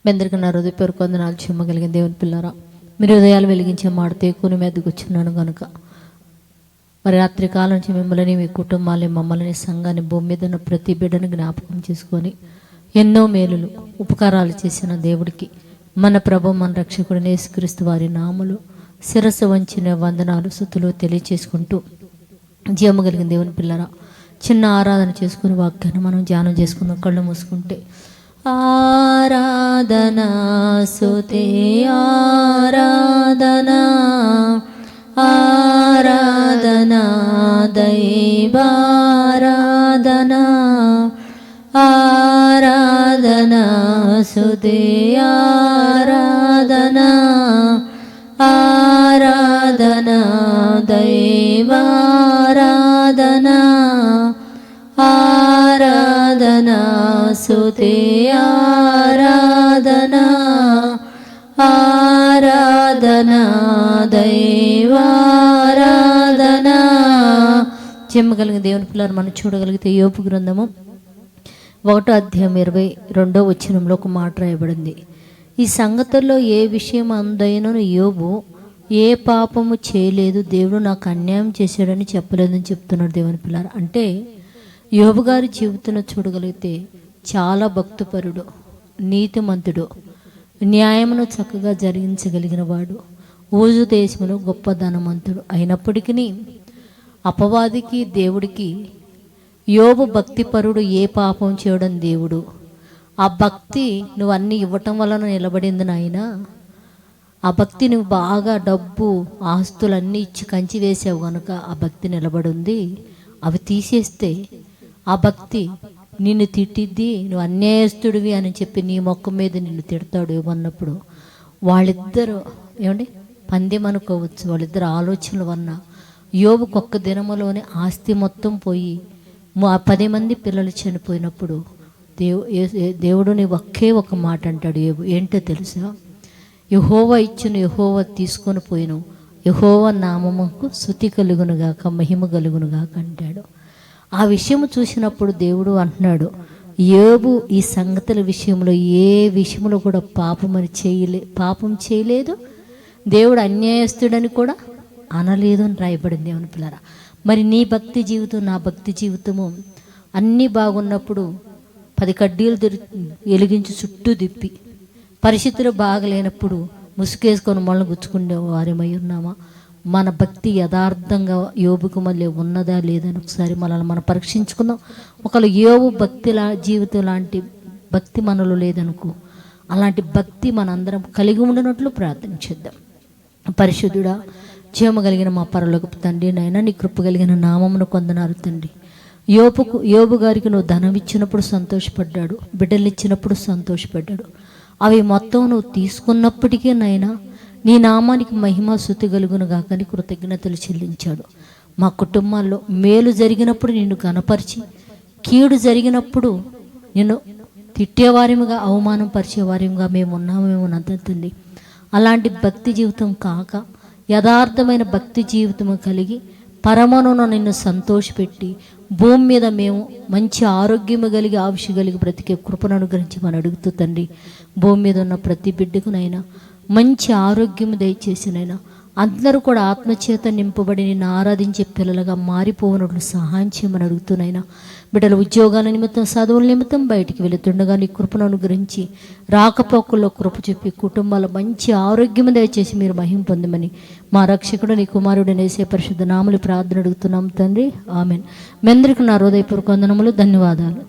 మీ అందరికీ నా హృదయపూర్వక వందనాలు. చెమ్మగలిగిన దేవుని పిల్లరా, మీరు హృదయాలు వెలిగించే మాట తేకుని మీదకి వచ్చినాను కనుక మరి రాత్రి కాలం నుంచి మిమ్మల్ని, మీ కుటుంబాలని, మమ్మల్ని, సంఘాన్ని, భూమి మీద ఉన్న ప్రతి బిడ్డను జ్ఞాపకం చేసుకొని ఎన్నో మేలులు ఉపకారాలు చేసిన దేవుడికి, మన ప్రభు మన రక్షకుడు యేసుక్రీస్తు వారి నామములో శిరస్సు వంచిన వందనాలు స్తుతులు తెలియచేసుకుంటూ, జీవమగలిగిన దేవుని పిల్లరా, చిన్న ఆరాధన చేసుకుని వాక్యాన్ని మనం ధ్యానం చేసుకుందాం. కళ్ళు మూసుకుంటే ఆరాధనా స్తుతి ఆరాధనా ఆరాధనా దైవారాధనా ఆరాధనా స్తుతి ఆరాధనా ఆరాధనా దైవారాధనా ఆరాధనా స్తుతి ఆరాధనా ఆరాధనా దైవారాధనా. చెమ్మగలిగిన దేవుని పిల్లలు మనం చూడగలిగితే యోబు గ్రంథము 1:22 ఒక మాట రాయబడింది. ఈ సంగతుల్లో ఏ విషయం అందైనను యోబు ఏ పాపము చేయలేదు, దేవుడు నాకు అన్యాయం చేశాడని చెప్పలేదని చెప్తున్నాడు దేవుని పిల్లలు. అంటే యోబు గారి జీవితంలో చూడగలిగితే చాలా భక్తిపరుడు, నీతిమంతుడు, న్యాయమును చక్కగా జరిగించగలిగిన వాడు, ఊజు దేశంలో గొప్ప ధనవంతుడు. అయినప్పటికీ అపవాదికి దేవుడికి యోబు భక్తిపరుడు, ఏ పాపం చేయడం దేవుడు, ఆ భక్తి నువ్వు అన్నీ ఇవ్వటం వలన నిలబడింది నాయన, ఆ భక్తి నువ్వు బాగా డబ్బు ఆస్తులన్నీ ఇచ్చి కంచి వేసావు కనుక ఆ భక్తి నిలబడింది, అవి తీసేస్తే ఆ భక్తి నిన్ను తిట్టిద్ది, నువ్వు అన్యాయస్తుడివి అని చెప్పి నీ మొక్క మీద నిన్ను తిడతాడు ఇవ్వన్నప్పుడు వాళ్ళిద్దరు ఏమండి పందెం అనుకోవచ్చు. వాళ్ళిద్దరు ఆలోచనల వలన యోబుకు ఒక్క దినములోనే ఆస్తి మొత్తం పోయి 10 మంది పిల్లలు చనిపోయినప్పుడు దేవుడు నీ ఒకే ఒక మాట అంటాడు యోబు. ఏంటో తెలుసా? యెహోవా ఇచ్చిన యెహోవా తీసుకొని పోయిను, యెహోవా నామముకు స్తుతి కలుగునుగాక, మహిమ కలుగునుగాక అంటాడు. ఆ విషయం చూసినప్పుడు దేవుడు అంటున్నాడు, యోబు ఈ సంగతుల విషయంలో ఏ విషయంలో కూడా పాపం చేయలేదు, దేవుడు అన్యాయస్తుడని కూడా అనలేదు అని రాయబడింది దేవుని పిల్లరా. మరి నీ భక్తి జీవితం, నా భక్తి జీవితము అన్నీ బాగున్నప్పుడు 10 కడ్డీలు వెలిగించి చుట్టూ తిప్పి, పరిస్థితులు బాగలేనప్పుడు ముసుగేసుకొని మనల్ని గుచ్చుకునే వారేమై ఉన్నామా? మన భక్తి యథార్థంగా యోబుకు మళ్ళీ ఉన్నదా లేదని ఒకసారి మనల్ని మనం పరీక్షించుకుందాం. ఒకవేళ యోబు జీవితం లాంటి భక్తి మనలో లేదనుకో, అలాంటి భక్తి మనందరం కలిగి ఉండనట్లు ప్రార్థించేద్దాం. పరిశుద్ధుడా, జీవమగలిగిన మా పరలోకపు తండ్రి, నాయన నీ కృప కలిగిన నామమును కొందనారు తండ్రి. యోబు గారికి నువ్వు ధనం ఇచ్చినప్పుడు సంతోషపడ్డాడు, బిడ్డలు ఇచ్చినప్పుడు సంతోషపడ్డాడు. అవి మొత్తం నువ్వు తీసుకున్నప్పటికీ నాయన నీ నామానికి మహిమ స్తుతి కలుగును గాకని కృతజ్ఞతలు చెల్లించాడు. మా కుటుంబాల్లో మేలు జరిగినప్పుడు నిన్ను కనపరిచి, కీడు జరిగినప్పుడు నిన్ను తిట్టేవారిగా, అవమానం పరిచేవారిగా మేము ఉన్నామేమో నంతండి. అలాంటి భక్తి జీవితం కాక యథార్థమైన భక్తి జీవితం కలిగి పరమనున నిన్ను సంతోషపెట్టి భూమి మీద మేము మంచి ఆరోగ్యము కలిగి ఆయుష్ కలిగి బ్రతికే కృపను అనుగ్రహించి మనం అడుగుతూ తండ్రి, భూమి మీద ఉన్న ప్రతి బిడ్డకునైనా మంచి ఆరోగ్యం దయచేసినైనా అందరూ కూడా ఆత్మచేత నింపబడి నిన్ను ఆరాధించే పిల్లలుగా మారిపోవనట్లు సహాయం చేయమని అడుగుతున్నాయినా. బిడ్డల ఉద్యోగాల నిమిత్తం, చదువుల నిమిత్తం బయటికి వెళుతుండగా నీ కృపను అనుగ్రహించి రాకపోకల్లో కృప చెప్పి కుటుంబాల మంచి ఆరోగ్యం దయచేసి మీరు మహిమ పొందమని మా రక్షకుడు నీ కుమారుడు యేసే పరిశుద్ధ నామములో ప్రార్థన అడుగుతున్నాం తండ్రి, ఆమెన్. మీ అందరికీ నా హృదయపూర్వక వందనములు, ధన్యవాదాలు.